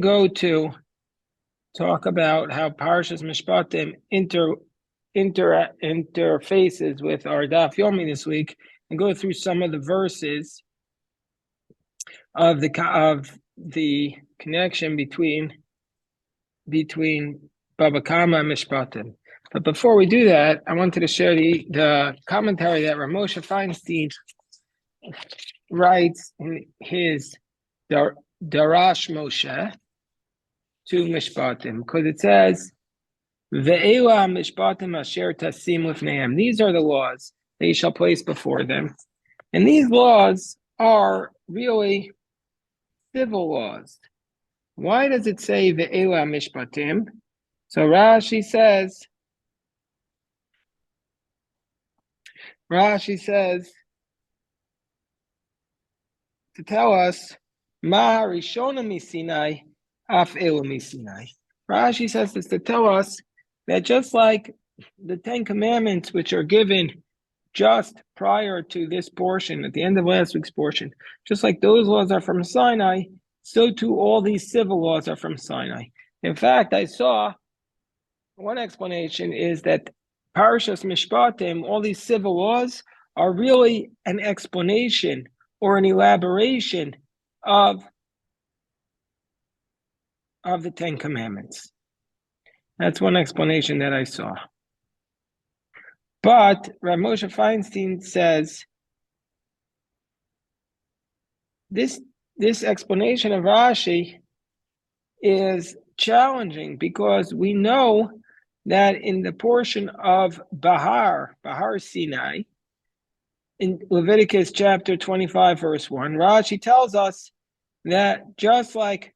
Go to talk about how Parshas Mishpatim interfaces with our Daf Yomi this week, and go through some of the verses of the connection between Baba Kama and Mishpatim. But before we do that, I wanted to share the commentary that Moshe Feinstein writes in his Darash Moshe to Mishpatim, because it says, Ve'ela Mishpatim asher tasim lifneim. These are the laws that you shall place before them. And these laws are really civil laws. Why does it say Ve'ela Mishpatim? So Rashi says to tell us, Ma Rishona Misinai, Af Elu Misinai. Rashi says this to tell us that just like the Ten Commandments, which are given just prior to this portion, at the end of last week's portion, just like those laws are from Sinai, so too all these civil laws are from Sinai. In fact, I saw one explanation is that Parashas Mishpatim, all these civil laws, are really an explanation or an elaboration of the Ten Commandments. That's one explanation that I saw. But Rav Moshe Feinstein says this explanation of Rashi is challenging because we know that in the portion of Bahar Sinai, in Leviticus chapter 25, verse 1, Rashi tells us that just like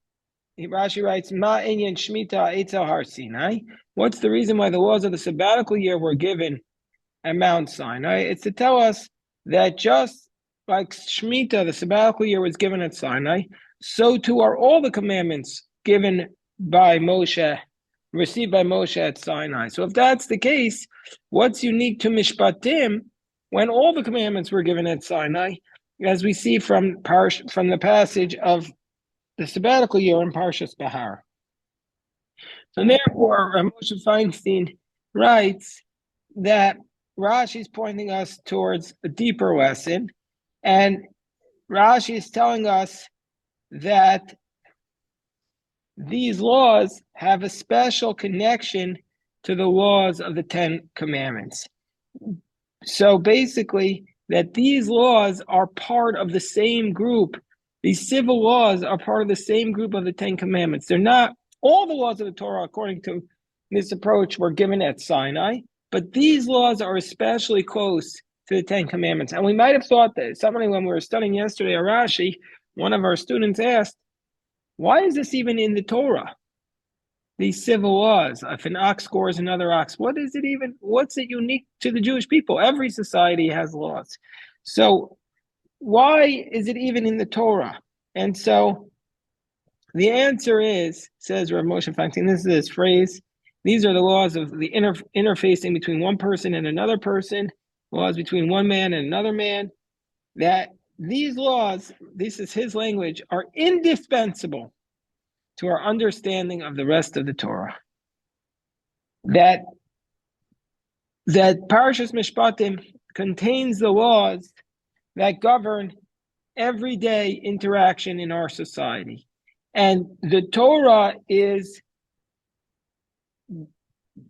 Rashi writes, Ma inyan Shmita Eitzel Har Sinai, what's the reason why the laws of the sabbatical year were given at Mount Sinai? It's to tell us that just like Shemitah, the sabbatical year, was given at Sinai, so too are all the commandments given by Moshe, received by Moshe at Sinai. So if that's the case, what's unique to Mishpatim when all the commandments were given at Sinai, as we see from the passage of the sabbatical year in Parshas Bahar? So therefore, Moshe Feinstein writes that Rashi is pointing us towards a deeper lesson, and Rashi is telling us that these laws have a special connection to the laws of the Ten Commandments. So basically, that these laws are part of the same group. These civil laws are part of the same group of the Ten Commandments. They're not all the laws of the Torah, according to this approach, were given at Sinai, but these laws are especially close to the Ten Commandments. And we might have thought that somebody, when we were studying yesterday at Rashi, one of our students asked, why is this even in the Torah? These civil laws, if an ox scores another ox, what's it unique to the Jewish people? Every society has laws. So why is it even in the Torah? And so the answer is, says Rav Moshe Feinstein, this is his phrase, these are the laws of the interfacing between one person and another person, laws between one man and another man, that these laws, this is his language, are indispensable to our understanding of the rest of the Torah. That Parashas Mishpatim contains the laws that govern everyday interaction in our society. And the Torah is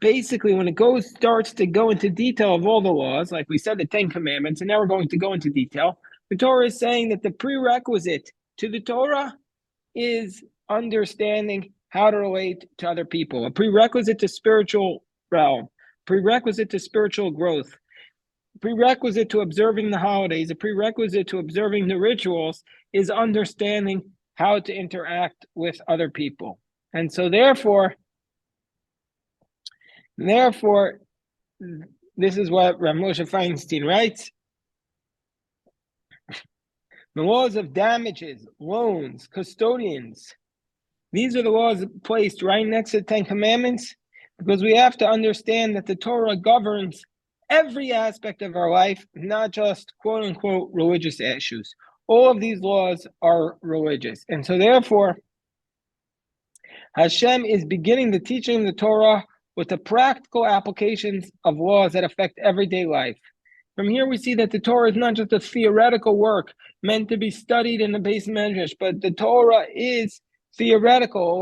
basically, when it starts to go into detail of all the laws, like we said, the Ten Commandments, and now we're going to go into detail, the Torah is saying that the prerequisite to the Torah is understanding how to relate to other people, a prerequisite to spiritual realm, prerequisite to spiritual growth, prerequisite to observing the holidays, a prerequisite to observing the rituals is understanding how to interact with other people. And so therefore, this is what Rav Moshe Feinstein writes. The laws of damages, loans, custodians, these are the laws placed right next to the Ten Commandments, because we have to understand that the Torah governs every aspect of our life, not just quote-unquote religious issues. All of these laws are religious. And so therefore, Hashem is beginning the teaching of the Torah with the practical applications of laws that affect everyday life. From here we see that the Torah is not just a theoretical work meant to be studied in the base medrash, but the Torah is theoretical,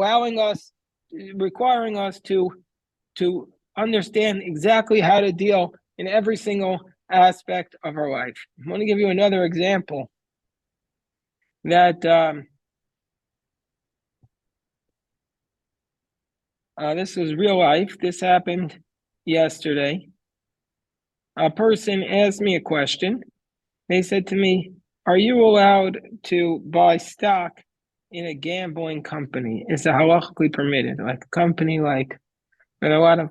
requiring us to understand exactly how to deal in every single aspect of our life. I want to give you another example that this was real life. This happened yesterday. A person asked me a question. They said to me, "Are you allowed to buy stock in a gambling company? Is it halachically permitted? Like a company like there are a lot of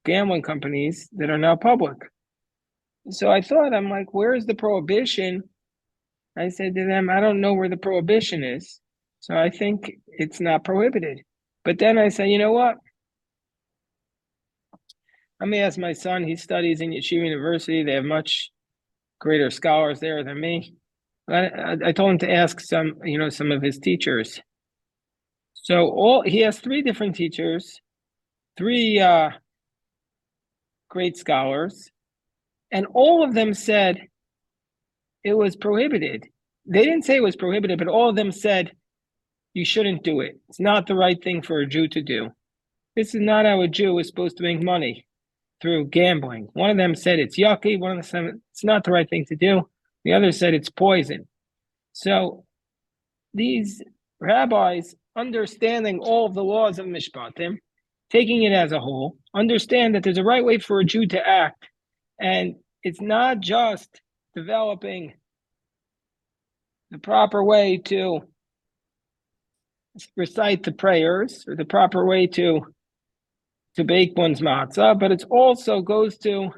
gambling companies that are now public." So I'm like, where's the prohibition? I said to them, I don't know where the prohibition is. So I think it's not prohibited. But then I said, you know what? Let me ask my son. He studies in Yeshiva University. They have much greater scholars there than me. I told him to ask some of his teachers. So he has three different teachers, three great scholars, and all of them said it was prohibited. They didn't say it was prohibited, but all of them said you shouldn't do it. It's not the right thing for a Jew to do. This is not how a Jew is supposed to make money, through gambling. One of them said it's yucky. One of them said it's not the right thing to do. The other said it's poison. So these rabbis, understanding all of the laws of Mishpatim, taking it as a whole, understand that there's a right way for a Jew to act. And it's not just developing the proper way to recite the prayers or the proper way to bake one's matzah, but it also goes to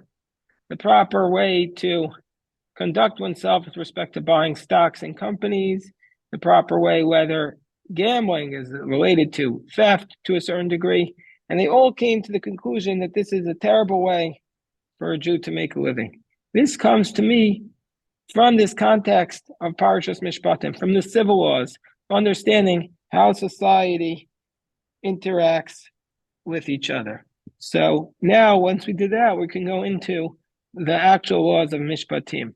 the proper way to conduct oneself with respect to buying stocks in companies, the proper way, whether gambling is related to theft to a certain degree. And they all came to the conclusion that this is a terrible way for a Jew to make a living. This comes to me from this context of Parashas Mishpatim, from the civil laws, understanding how society interacts with each other. So now, once we did that, we can go into the actual laws of Mishpatim.